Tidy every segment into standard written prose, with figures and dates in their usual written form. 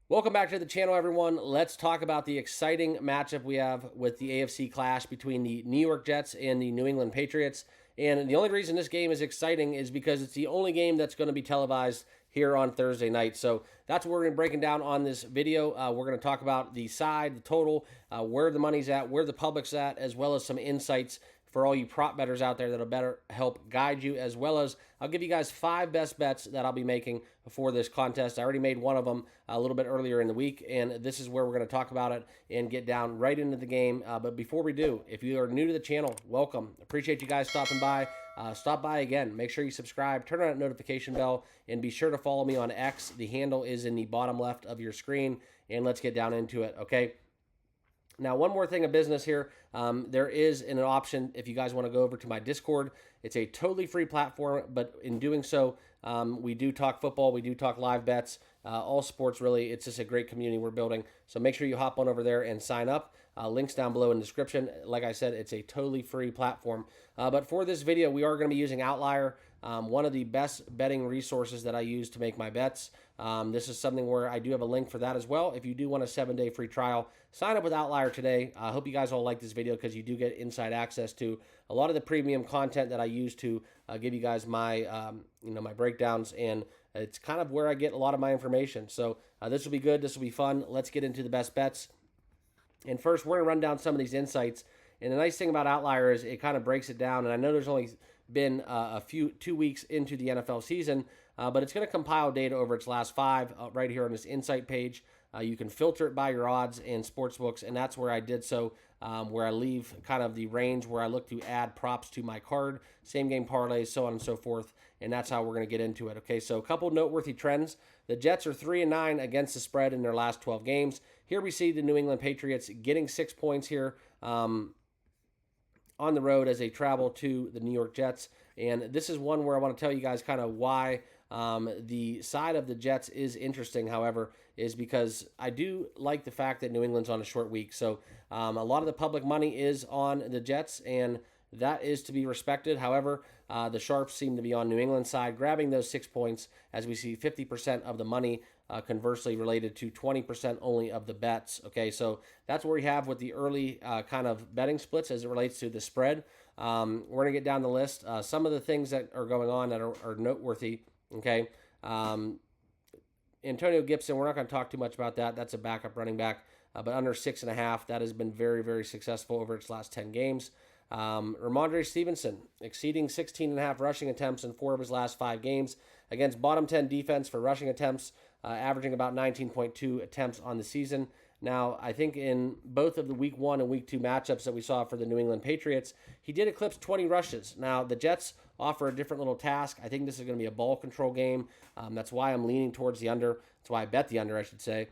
Welcome back to the channel, everyone. Let's talk about the exciting matchup we have with the AFC clash between the New York Jets and the New England Patriots. And the only reason this game is exciting is because it's the only game that's going to be televised here on Thursday night. So that's what we're going to be breaking down on this video. We're going to talk about the side, the total, where the money's at, where the public's at, as well as some insights for all you prop bettors out there that'll better help guide you, as well as I'll give you guys 5 best bets that I'll be making for this contest. I already made one of them a little bit earlier in the week, and this is where we're going to talk about it and get down right into the game. But before we do, if you are new to the channel, welcome. Appreciate you guys stopping by. Stop by again. Make sure you subscribe, turn on that notification bell, and be sure to follow me on X. The handle is in the bottom left of your screen, and let's get down into it, okay? Now, one more thing of business here. There is an option if you guys want to go over to my Discord. It's a totally free platform, but in doing so, we do talk football, we do talk live bets, all sports really. It's just a great community we're building. So make sure you hop on over there and sign up. Links down below in the description. Like I said, it's a totally free platform. But for this video, we are going to be using Outlier, one of the best betting resources that I use to make my bets. This is something where I do have a link for that as well. If you do want a 7-day free trial, sign up with Outlier today. I hope you guys all like this video because you do get inside access to a lot of the premium content that I use to give you guys my my breakdowns, and it's kind of where I get a lot of my information. So this will be good. This will be fun. Let's get into the best bets. And first, we're going to run down some of these insights. And the nice thing about Outlier is it kind of breaks it down. And I know there's only been 2 weeks into the NFL season, but it's going to compile data over its last 5 right here on this insight page. You can filter it by your odds and sportsbooks, and that's where I did so, where I leave kind of the range where I look to add props to my card, same game parlays, so on and so forth, and that's how we're going to get into it. Okay, so a couple noteworthy trends. The Jets are 3-9 against the spread in their last 12 games. Here we see the New England Patriots getting 6 points here on the road as they travel to the New York Jets. And this is one where I want to tell you guys kind of why the side of the Jets is interesting, however, is because I do like the fact that New England's on a short week. So a lot of the public money is on the Jets, and that is to be respected. However, the Sharps seem to be on New England's side, grabbing those 6 points, as we see 50% of the money conversely related to 20% only of the bets. Okay, so that's where we have with the early kind of betting splits as it relates to the spread. We're going to get down the list. Some of the things that are going on that are noteworthy. Okay, Antonio Gibson, we're not going to talk too much about that. That's a backup running back, but under 6.5, that has been very, very successful over its last 10 games. Ramondre Stevenson exceeding 16.5 rushing attempts in 4 of his last 5 games against bottom 10 defense for rushing attempts, averaging about 19.2 attempts on the season. Now, I think in both of the week 1 and week 2 matchups that we saw for the New England Patriots, he did eclipse 20 rushes. Now, the Jets offer a different little task. I think this is going to be a ball control game. That's why I'm leaning towards the under. That's why I bet the under, I should say,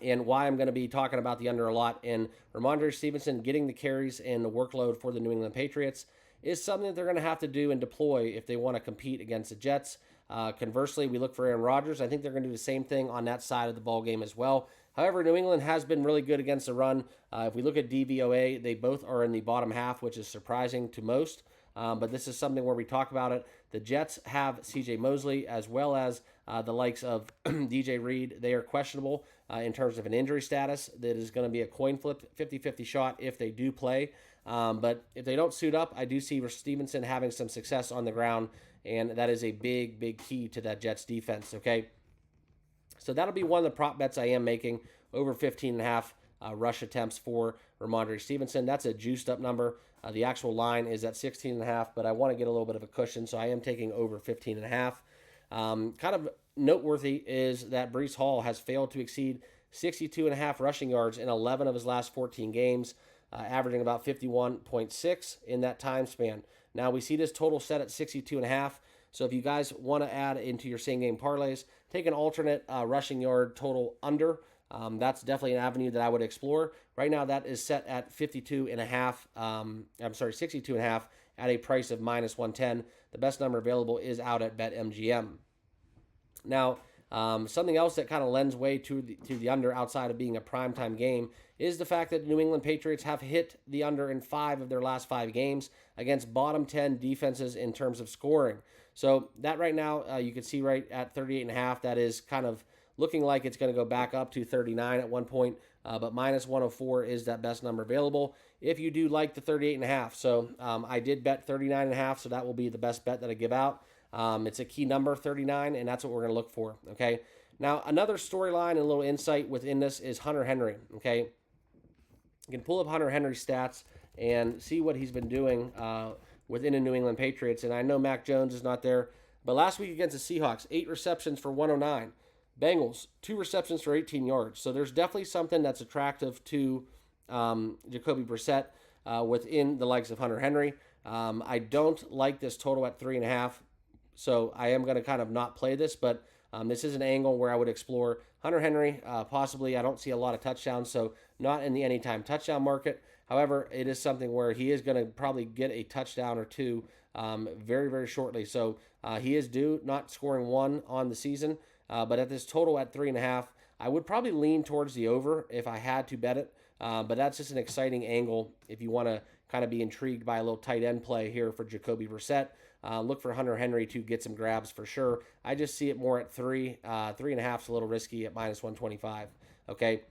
and why I'm going to be talking about the under a lot. And Ramondre Stevenson getting the carries and the workload for the New England Patriots is something that they're going to have to do and deploy if they want to compete against the Jets. Conversely, we look for Aaron Rodgers. I think they're going to do the same thing on that side of the ball game as well. However, New England has been really good against the run. If we look at DVOA, they both are in the bottom half, which is surprising to most. But this is something where we talk about it. The Jets have C.J. Mosley as well as the likes of DJ Reed. They are questionable in terms of an injury status. That is going to be a coin flip, 50-50 shot if they do play. But if they don't suit up, I do see Stevenson having some success on the ground, and that is a big, big key to that Jets defense, okay? So that'll be one of the prop bets I am making, over 15.5 rush attempts for Ramondre Stevenson. That's a juiced up number. The actual line is at 16.5, but I want to get a little bit of a cushion, so I am taking over 15.5. Kind of noteworthy is that Breece Hall has failed to exceed 62.5 rushing yards in 11 of his last 14 games, averaging about 51.6 in that time span. Now, we see this total set at 62.5. So if you guys want to add into your same game parlays, take an alternate rushing yard total under. That's definitely an avenue that I would explore. Right now, that is set at 62.5 at a price of minus 110. The best number available is out at BetMGM. Now, something else that kind of lends way to the under outside of being a primetime game is the fact that the New England Patriots have hit the under in 5 of their last 5 games against bottom 10 defenses in terms of scoring. So that right now, you can see right at 38.5, that is kind of looking like it's going to go back up to 39 at one point, but minus 104 is that best number available if you do like the 38.5. So I did bet 39.5, so that will be the best bet that I give out. It's a key number, 39, and that's what we're going to look for, okay? Now, another storyline and a little insight within this is Hunter Henry, okay? You can pull up Hunter Henry's stats and see what he's been doing within the New England Patriots. And I know Mac Jones is not there, but last week against the Seahawks, 8 receptions for 109. Bengals, 2 receptions for 18 yards. So there's definitely something that's attractive to Jacoby Brissett within the likes of Hunter Henry. I don't like this total at 3.5, so I am going to kind of not play this, but this is an angle where I would explore Hunter Henry, possibly. I don't see a lot of touchdowns, so not in the anytime touchdown market. However, it is something where he is going to probably get a touchdown or two very, very shortly. So he is due, not scoring 1 on the season, but at this total at 3.5, I would probably lean towards the over if I had to bet it. But that's just an exciting angle if you want to kind of be intrigued by a little tight end play here for Jacoby Brissett. Look for Hunter Henry to get some grabs for sure. I just see it more at 3. 3.5 is a little risky at minus 125. Okay.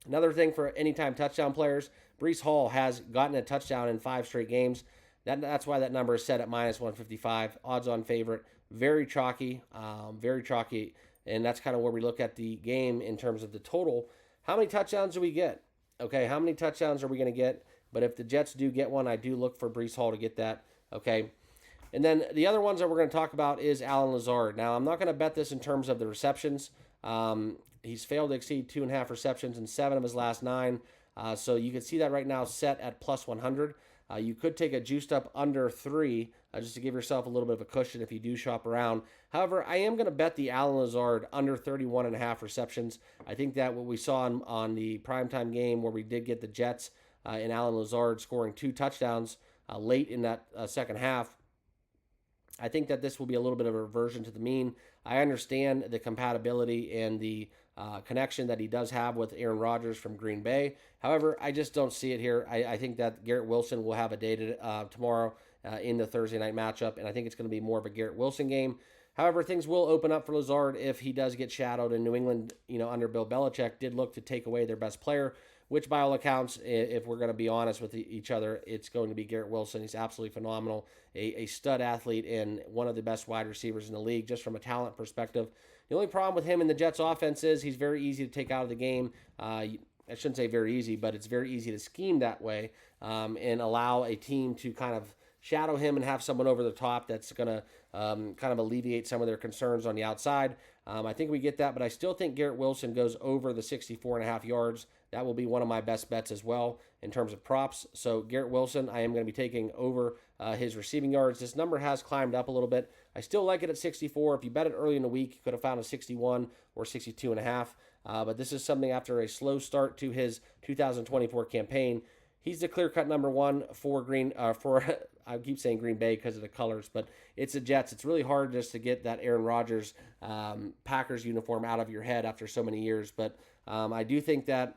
Another thing for anytime touchdown players, Breece Hall has gotten a touchdown in 5 straight games. That's why that number is set at minus 155. Odds-on favorite. Very chalky. And that's kind of where we look at the game in terms of the total. How many touchdowns do we get? Okay, how many touchdowns are we going to get? But if the Jets do get one, I do look for Breece Hall to get that. Okay. And then the other ones that we're going to talk about is Allen Lazard. Now, I'm not going to bet this in terms of the receptions. He's failed to exceed 2.5 receptions in 7 of his last 9. So you can see that right now set at plus 100. You could take a juiced up under 3 just to give yourself a little bit of a cushion if you do shop around. However, I am going to bet the Allen Lazard under 31.5 receptions. I think that what we saw on the primetime game where we did get the Jets and Allen Lazard scoring 2 touchdowns late in that second half, I think that this will be a little bit of a reversion to the mean. I understand the compatibility and the connection that he does have with Aaron Rodgers from Green Bay. However, I just don't see it here. I think that Garrett Wilson will have a day tomorrow in the Thursday night matchup, and I think it's going to be more of a Garrett Wilson game. However, things will open up for Lazard if he does get shadowed, and New England, under Bill Belichick, did look to take away their best player, which by all accounts, if we're going to be honest with each other, it's going to be Garrett Wilson. He's absolutely phenomenal, a stud athlete and one of the best wide receivers in the league just from a talent perspective. The only problem with him in the Jets offense is he's very easy to take out of the game. I shouldn't say very easy, but it's very easy to scheme that way and allow a team to kind of shadow him and have someone over the top that's going to kind of alleviate some of their concerns on the outside. I think we get that, but I still think Garrett Wilson goes over the 64.5 yards. That will be one of my best bets as well in terms of props. So Garrett Wilson, I am going to be taking over his receiving yards. This number has climbed up a little bit. I still like it at 64. If you bet it early in the week, you could have found a 61 or 62.5. But this is something after a slow start to his 2024 campaign. He's the clear-cut number 1 for I keep saying Green Bay because of the colors, but it's the Jets. It's really hard just to get that Aaron Rodgers Packers uniform out of your head after so many years. But I do think that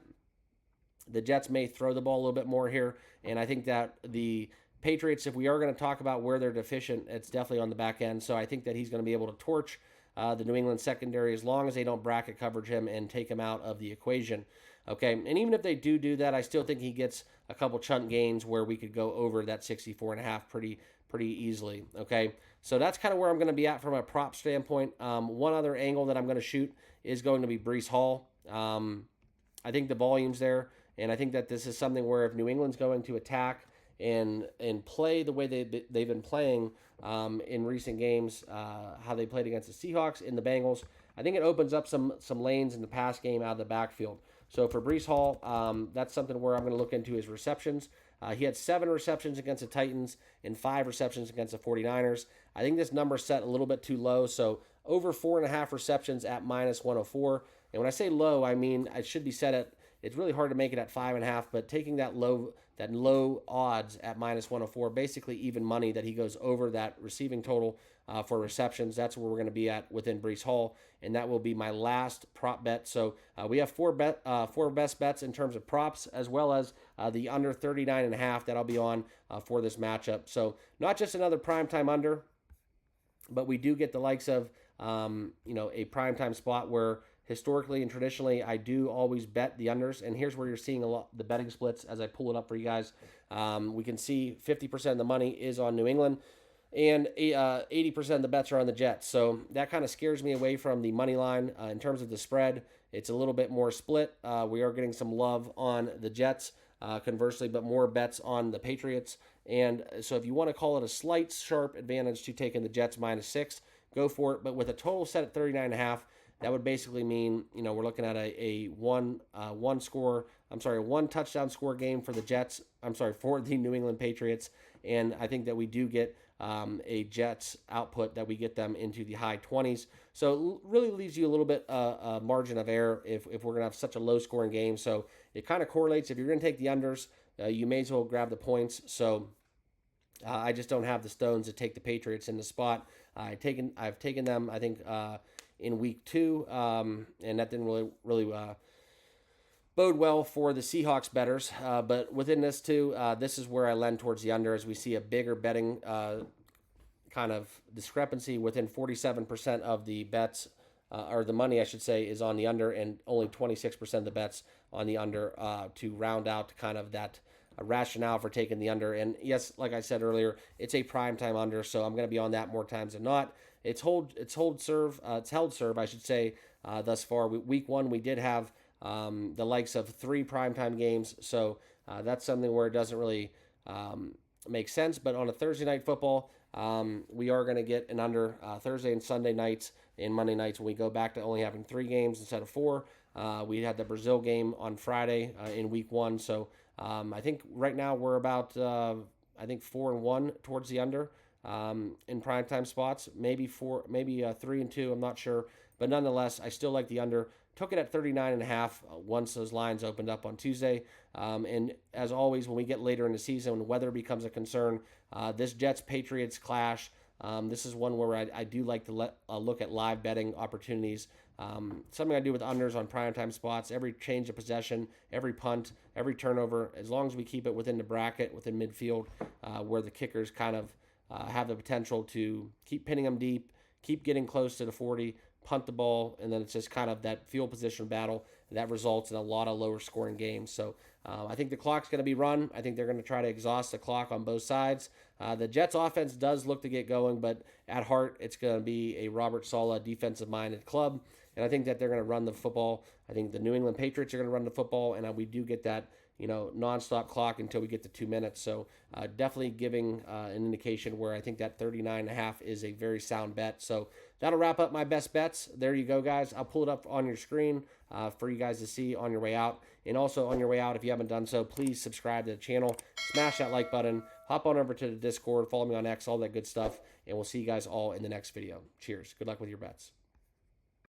the Jets may throw the ball a little bit more here, and I think that the Patriots, if we are going to talk about where they're deficient, it's definitely on the back end. So I think that he's going to be able to torch the New England secondary as long as they don't bracket coverage him and take him out of the equation. Okay, and even if they do that, I still think he gets a couple chunk gains where we could go over that 64.5 pretty easily. Okay, so that's kind of where I'm going to be at from a prop standpoint. One other angle that I'm going to shoot is going to be Breece Hall. I think the volume's there, and I think that this is something where if New England's going to attack and play the way they've been playing in recent games, how they played against the Seahawks and the Bengals, I think it opens up some lanes in the pass game out of the backfield. So for Breece Hall, that's something where I'm going to look into his receptions. He had 7 receptions against the Titans and 5 receptions against the 49ers. I think this number is set a little bit too low, so over 4.5 receptions at minus 104. And when I say low, I mean it should be set at, it's really hard to make it at 5.5, but taking that low odds at minus 104, basically even money that he goes over that receiving total for receptions. That's where we're going to be at within Breece Hall, and that will be my last prop bet. So we have four best bets in terms of props, as well as the under 39.5 that I'll be on for this matchup. So not just another primetime under, but we do get the likes of a primetime spot where historically and traditionally, I do always bet the unders. And here's where you're seeing a lot the betting splits as I pull it up for you guys. We can see 50% of the money is on New England, and 80% of the bets are on the Jets. So that kind of scares me away from the money line. In terms of the spread, it's a little bit more split. We are getting some love on the Jets, conversely, but more bets on the Patriots. And so if you want to call it a slight sharp advantage to taking the Jets -6, go for it. But with a total set at 39.5, that would basically mean, we're looking at a one touchdown score game for the Jets. For the New England Patriots. And I think that we do get a Jets output that we get them into the high 20s. So it really leaves you a little bit a margin of error if we're going to have such a low scoring game. So it kind of correlates. If you're going to take the unders, you may as well grab the points. So I just don't have the stones to take the Patriots in the spot. I've taken them, I think, in week 2, and that didn't really bode well for the Seahawks bettors. But within this too, this is where I lend towards the under, as we see a bigger betting kind of discrepancy. Within 47% of the bets, or the money, I should say, is on the under, and only 26% of the bets on the under, to round out kind of that rationale for taking the under. And yes, like I said earlier, it's a primetime under, so I'm going to be on that more times than not. It's held serve, I should say, thus far. Week 1, we did have the likes of 3 primetime games, so that's something where it doesn't really make sense. But on a Thursday night football, we are going to get an under Thursday and Sunday nights and Monday nights when we go back to only having 3 games instead of 4. We had the Brazil game on Friday in week 1, so I think right now we're about 4-1 towards the under in primetime spots. Maybe 3-2. I'm not sure, but nonetheless, I still like the under. Took it at 39.5 once those lines opened up on Tuesday. And as always, when we get later in the season, when weather becomes a concern, this Jets-Patriots clash, this is one where I do like to look at live betting opportunities. Something I do with unders on primetime spots. Every change of possession, every punt, every turnover, as long as we keep it within the bracket, within midfield, where the kickers kind of have the potential to keep pinning them deep, keep getting close to the 40, punt the ball, and then it's just kind of that field position battle that results in a lot of lower scoring games. So I think the clock's going to be run. I think they're going to try to exhaust the clock on both sides. The Jets offense does look to get going, but at heart, it's going to be a Robert Saleh defensive-minded club, and I think that they're going to run the football. I think the New England Patriots are going to run the football, and we do get that nonstop clock until we get to 2 minutes. So definitely giving an indication where I think that 39.5 is a very sound bet. So that'll wrap up my best bets. There you go, guys. I'll pull it up on your screen for you guys to see on your way out. And also on your way out, if you haven't done so, please subscribe to the channel. Smash that like button. Hop on over to the Discord. Follow me on X, all that good stuff. And we'll see you guys all in the next video. Cheers. Good luck with your bets.